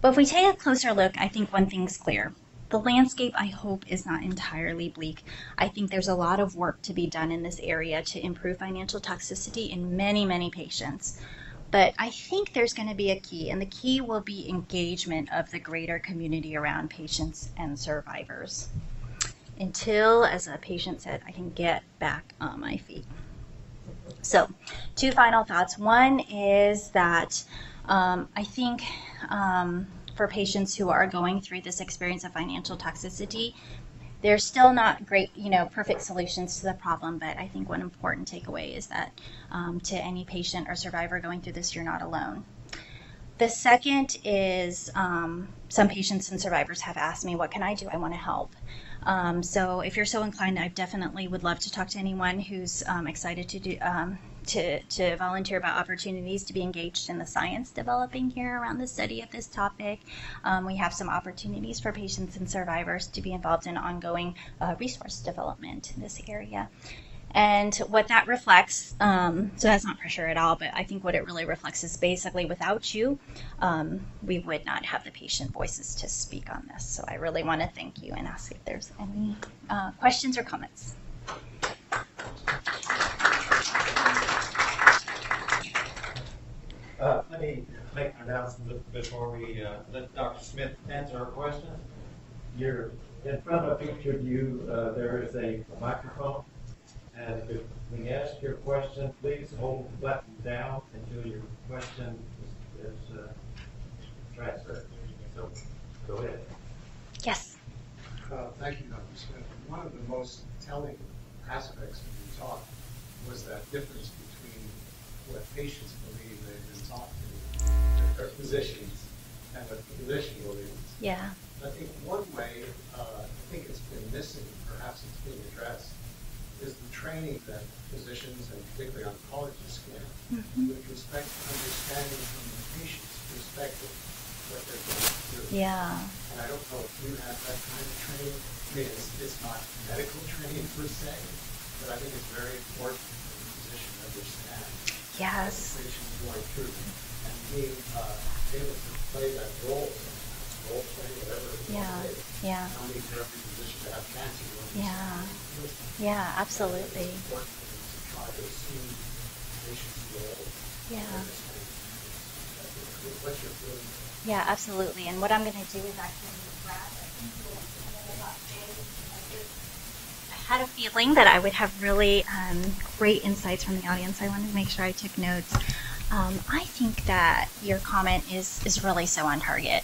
But if we take a closer look, I think one thing's clear. The landscape, I hope, is not entirely bleak. I think there's a lot of work to be done in this area to improve financial toxicity in many, many patients. But I think there's going to be a key, and the key will be engagement of the greater community around patients and survivors. Until, as a patient said, I can get back on my feet. So, two final thoughts. One is that I think for patients who are going through this experience of financial toxicity, there's still not great, perfect solutions to the problem, but I think one important takeaway is that to any patient or survivor going through this, you're not alone. The second is some patients and survivors have asked me, what can I do? I want to help. So if you're so inclined, I definitely would love to talk to anyone who's excited to do to volunteer about opportunities to be engaged in the science developing here around the study of this topic. We have some opportunities for patients and survivors to be involved in ongoing resource development in this area. And what that reflects, so that's not pressure at all, but I think what it really reflects is basically without you, we would not have the patient voices to speak on this. So I really want to thank you and ask if there's any questions or comments. Let me make an announcement before we let Dr. Smith answer our question. You're in front of each of you, there is a microphone. And if we ask your question, please hold the button down until your question is transferred. So, go ahead. Yes. Thank you, Dr. Smith. One of the most telling aspects of your talk was that difference between what patients believe they've been taught to, their physicians, and a physician believes. Yeah. I think one way, I think it's been missing, perhaps it's being addressed, is the training that physicians and particularly oncologists get with respect to understanding from the patient's perspective what they're going through. Yeah. And I don't know if you have that kind of training. I mean, it's not medical training per se, but I think it's very important for the physician to understand what Yes. the patient is going through and being able to play that role, role play, whatever it Yeah. is. Yeah. No need for every physician to have cancer. Yeah. Yeah, absolutely. It's important for them to try to assume the patient's role. Yeah. What's your feeling? Yeah, absolutely. And what I'm going to do is actually grab a few I had a feeling that I would have really great insights from the audience. I wanted to make sure I took notes. I think that your comment is really so on target.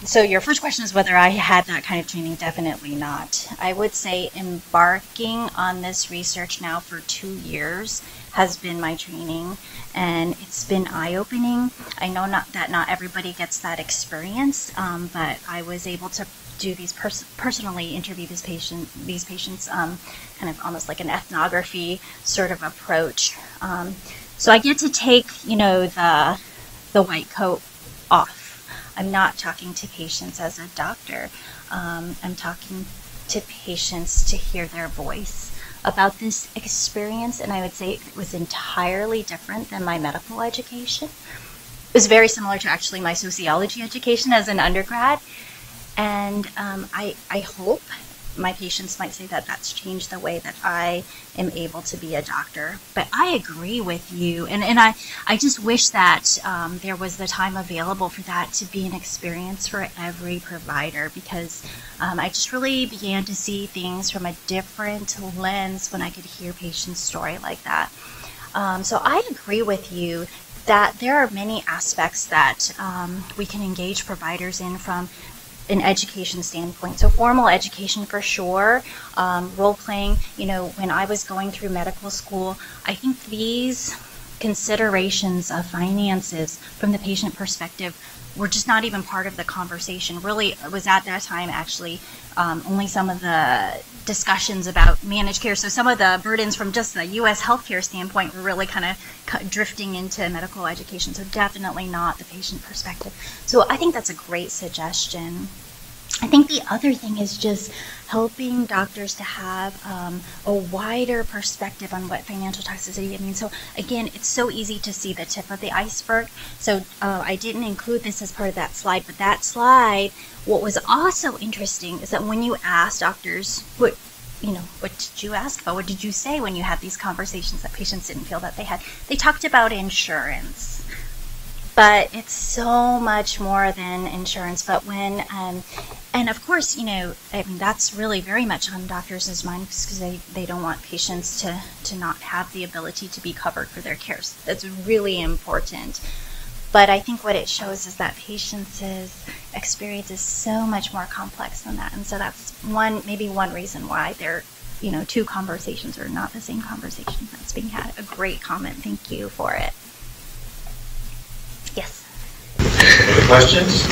So your first question is whether I had that kind of training. Definitely not. I would say embarking on this research now for 2 years has been my training, and it's been eye-opening. I know that not everybody gets that experience, but I was able to do these personally interview these patients, kind of almost like an ethnography sort of approach. So I get to take, the white coat off. I'm not talking to patients as a doctor. I'm talking to patients to hear their voice about this experience, and I would say it was entirely different than my medical education. It was very similar to actually my sociology education as an undergrad, and I hope my patients might say that that's changed the way that I am able to be a doctor. But I agree with you, and I just wish that there was the time available for that to be an experience for every provider, because I just really began to see things from a different lens when I could hear patients' story like that. So I agree with you that there are many aspects that we can engage providers in from an education standpoint. So formal education for sure, role playing, when I was going through medical school, I think these considerations of finances from the patient perspective were just not even part of the conversation. Really, it was at that time actually only some of the discussions about managed care. So some of the burdens from just the U.S. healthcare standpoint were really kind of drifting into medical education. So definitely not the patient perspective. So I think that's a great suggestion. I think the other thing is just helping doctors to have a wider perspective on what financial toxicity means. So again, it's so easy to see the tip of the iceberg. So I didn't include this as part of that slide, but that slide, what was also interesting is that when you ask doctors, what did you ask about? What did you say when you had these conversations that patients didn't feel that they had? They talked about insurance. But it's so much more than insurance. But when, and of course, that's really very much on doctors' minds, because they don't want patients to not have the ability to be covered for their care. So that's really important. But I think what it shows is that patients' experience is so much more complex than that. And so that's maybe one reason why they're, two conversations are not the same conversation that's being had. A great comment. Thank you for it. Yes. Other questions?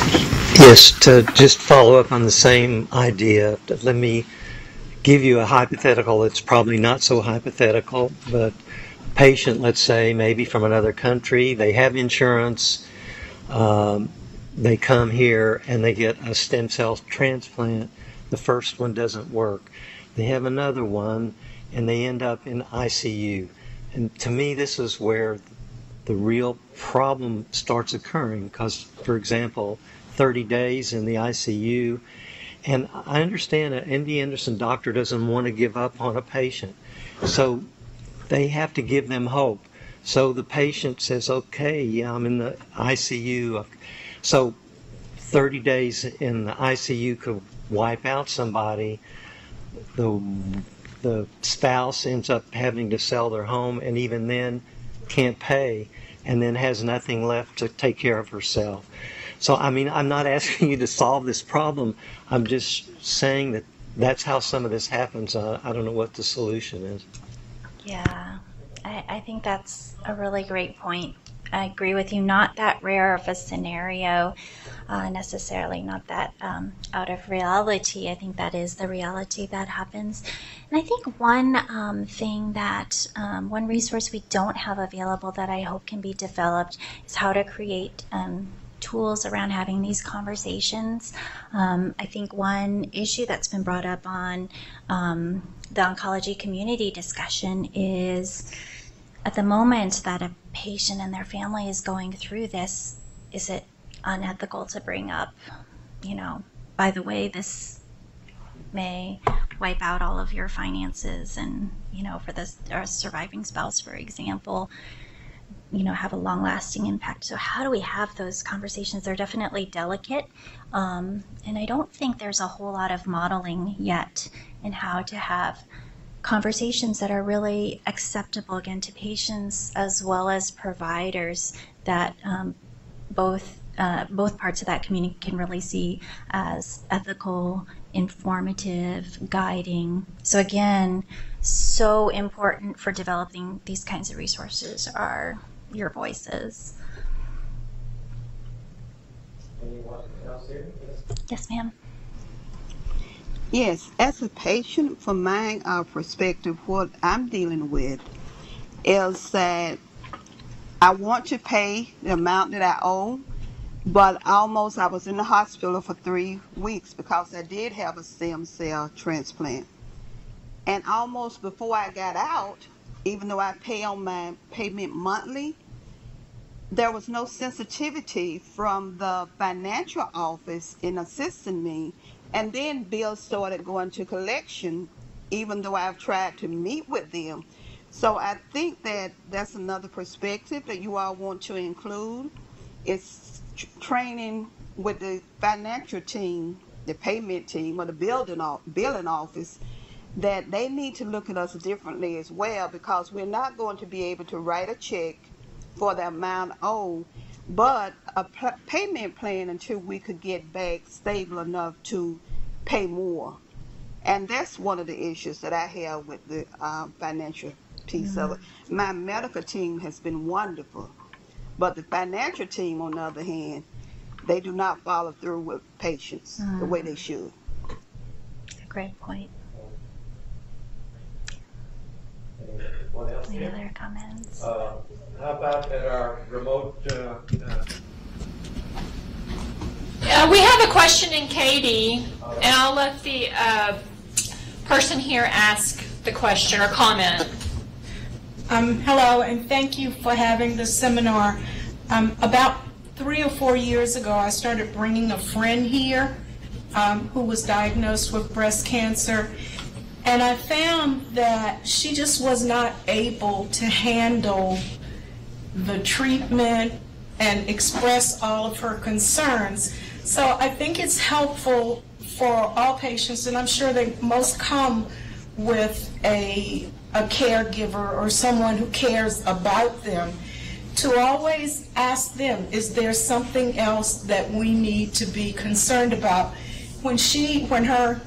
Yes, to just follow up on the same idea, let me give you a hypothetical that's probably not so hypothetical, but a patient, let's say, maybe from another country, they have insurance, they come here and they get a stem cell transplant. The first one doesn't work. They have another one and they end up in ICU. And to me, this is where the real problem starts occurring, because, for example, 30 days in the ICU, and I understand an MD Anderson doctor doesn't want to give up on a patient, so they have to give them hope. So the patient says, okay, yeah, I'm in the ICU. So 30 days in the ICU could wipe out somebody. The spouse ends up having to sell their home, and even then can't pay, and then has nothing left to take care of herself. So, I'm not asking you to solve this problem. I'm just saying that that's how some of this happens. I don't know what the solution is. Yeah, I think that's a really great point. I agree with you. Not that rare of a scenario, necessarily, not that out of reality. I think that is the reality that happens. And I think one thing that, one resource we don't have available that I hope can be developed is how to create tools around having these conversations. I think one issue that's been brought up on the oncology community discussion is at the moment that a patient and their family is going through this, is it unethical to bring up, by the way, this may wipe out all of your finances and, for the surviving spouse, for example, have a long-lasting impact. So how do we have those conversations? They're definitely delicate, and I don't think there's a whole lot of modeling yet in how to have conversations that are really acceptable, again, to patients as well as providers, that both parts of that community can really see as ethical, informative, guiding. So again, so important for developing these kinds of resources are your voices. Anyone else here? Yes, ma'am. Yes, as a patient, from my perspective, what I'm dealing with is that I want to pay the amount that I owe, but I was in the hospital for 3 weeks because I did have a stem cell transplant. And almost before I got out, even though I pay on my payment monthly, there was no sensitivity from the financial office in assisting me. And then bills started going to collection, even though I've tried to meet with them. So I think that that's another perspective that you all want to include. It's training with the financial team, the payment team, or the billing office, that they need to look at us differently as well, because we're not going to be able to write a check for the amount owed, but a payment plan until we could get back stable enough to pay more. And that's one of the issues that I have with the financial piece of it. My medical team has been wonderful, but the financial team, on the other hand, they do not follow through with patients the way they should. That's a great point. Anyone else Any here? other comments? How about at our remote? We have a question in Katie, and I'll let the person here ask the question or comment. Hello, and thank you for having this seminar. About 3 or 4 years ago, I started bringing a friend here who was diagnosed with breast cancer, and I found that she just was not able to handle the treatment and express all of her concerns. So I think it's helpful for all patients, and I'm sure they most come with a caregiver or someone who cares about them, to always ask them, is there something else that we need to be concerned about? When her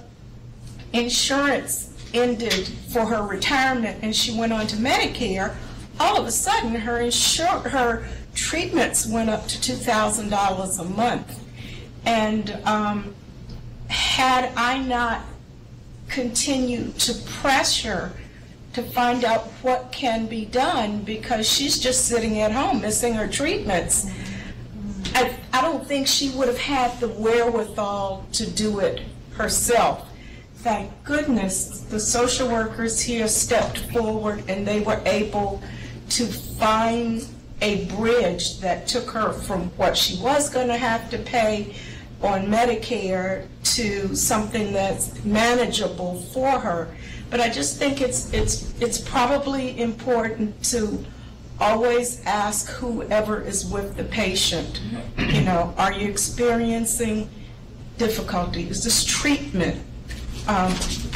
insurance ended for her retirement and she went on to Medicare, all of a sudden her treatments went up to $2,000 a month. And had I not continued to pressure to find out what can be done, because she's just sitting at home missing her treatments, I don't think she would have had the wherewithal to do it herself. Thank goodness the social workers here stepped forward and they were able to find a bridge that took her from what she was going to have to pay on Medicare to something that's manageable for her. But I just think it's probably important to always ask whoever is with the patient, are you experiencing difficulty? Is this treatment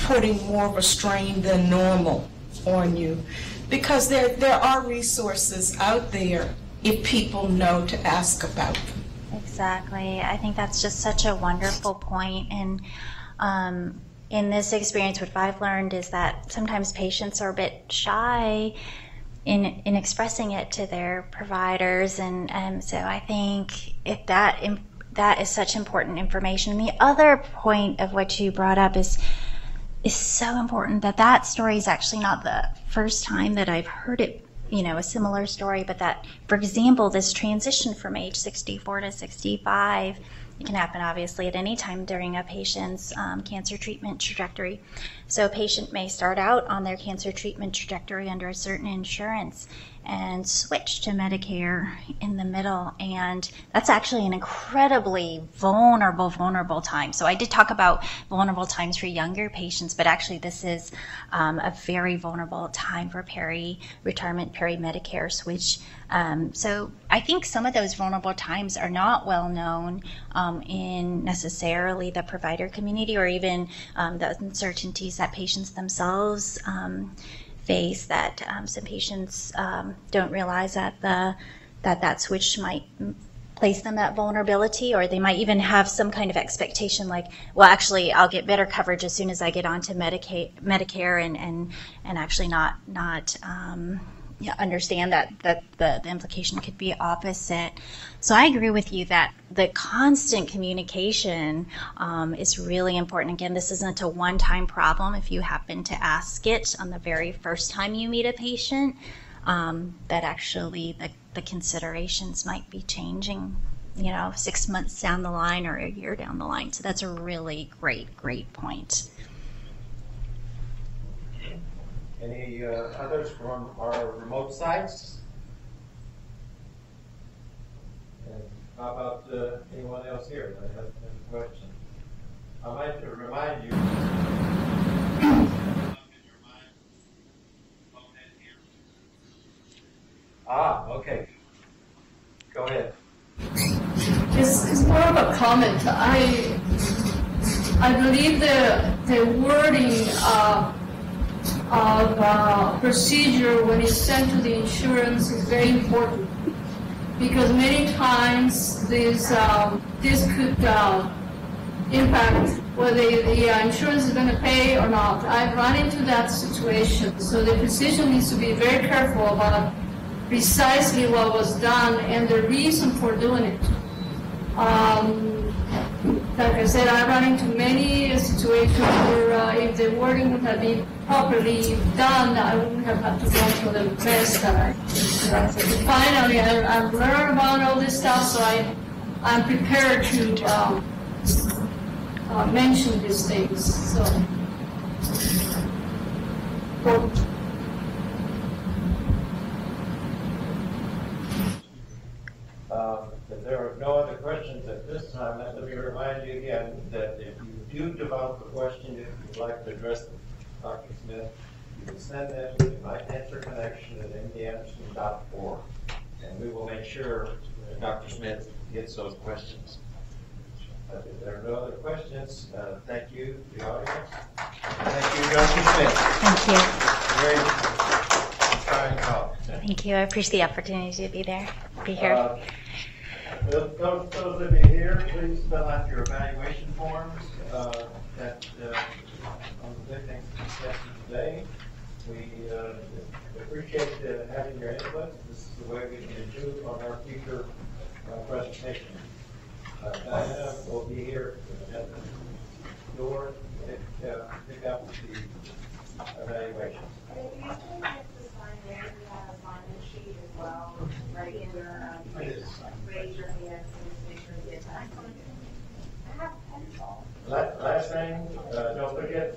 putting more of a strain than normal on you? Because there are resources out there if people know to ask about them. Exactly. I think that's just such a wonderful point. And in this experience, what I've learned is that sometimes patients are a bit shy in expressing it to their providers. And so I think if that is such important information. And the other point of what you brought up is so important, that story is actually not the first time that I've heard it, a similar story, but that, for example, this transition from age 64 to 65, it can happen obviously at any time during a patient's cancer treatment trajectory. So a patient may start out on their cancer treatment trajectory under a certain insurance and switch to Medicare in the middle. And that's actually an incredibly vulnerable time. So I did talk about vulnerable times for younger patients, but actually this is a very vulnerable time for peri-retirement, peri-Medicare switch. So I think some of those vulnerable times are not well known in necessarily the provider community, or even the uncertainties that patients themselves face, that some patients don't realize that that switch might place them at vulnerability, or they might even have some kind of expectation like, well, actually I'll get better coverage as soon as I get onto Medicare, and actually not understand that the implication could be opposite. So I agree with you that the constant communication is really important. Again, this isn't a one-time problem. If you happen to ask it on the very first time you meet a patient, that actually the considerations might be changing, 6 months down the line or a year down the line. So that's a really great point. Any others from our remote sites? And how about anyone else here that has any questions? I'd like to remind you. Okay. Go ahead. It's more of a comment. I believe the wording of procedure when it's sent to the insurance is very important, because many times this could impact whether the insurance is going to pay or not. I've run into that situation, so the physician needs to be very careful about precisely what was done and the reason for doing it. Like I said, I run into many situations where if the wording would have been properly done, I wouldn't have had to go through the mess that I did. Finally, I've learned about all this stuff, so I'm prepared to mention these things. So, If there are no other questions at this time, let me remind you again that if you do develop a question, if you'd like to address Dr. Smith, you can send them to mycancerconnection@mdanderson.org, and we will make sure that Dr. Smith gets those questions. But if there are no other questions, thank you, the audience. Thank you, Dr. Smith. Thank you. Very inspiring talk. Thank you. I appreciate the opportunity to be here. Those of you here, please fill out your evaluation forms that on the Piknic session today. We appreciate having your input. This is the way we can improve on our future presentation. Diana will be here at the door to pick up the evaluation. Raise your hand. Last thing, don't forget